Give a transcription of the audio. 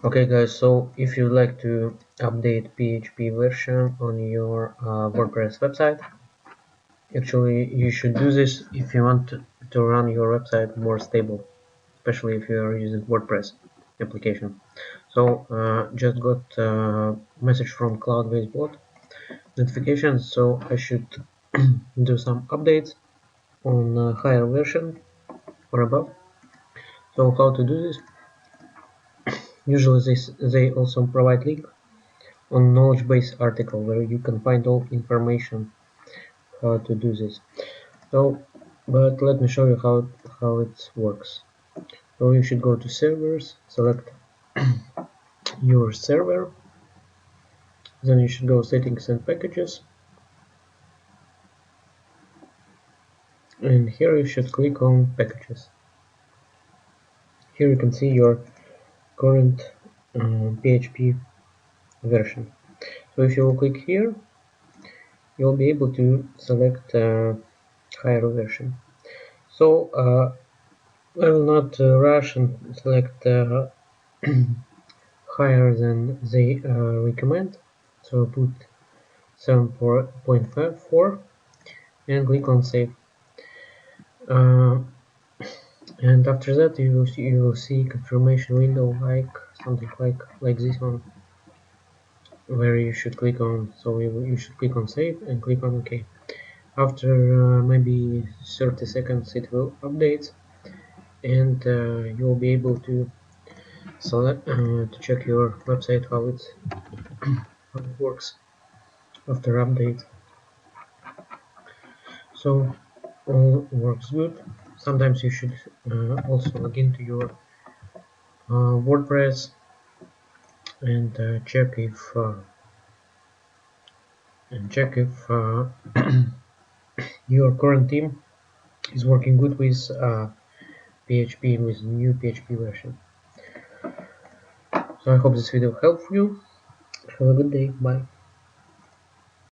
Okay guys, so if you'd like to update PHP version on your WordPress website, actually you should do this if you want to run your website more stable, especially if you are using WordPress application. So just got a message from Cloudways bot notifications, so I should do some updates on a higher version or above. So how to do this? Usually they also provide link on knowledge base article where you can find all information how to do this. So but let me show you how it works. So you should go to servers, select your server, then you should go settings and packages, and here you should click on packages. Here you can see your current PHP version. So if you will click here, you'll be able to select higher version. So I will not rush and select higher than they recommend. So put 7.54 and click on save. And after that you will see confirmation window like something like this one, where you should click on, so you should click on save and click on OK. After maybe 30 seconds it will update, and you will be able to select to check your website how it works after update. So all works good. Sometimes you should also log into your WordPress and check if your current team is working good with PHP, with new PHP version. So I hope this video helped you. Have a good day. Bye.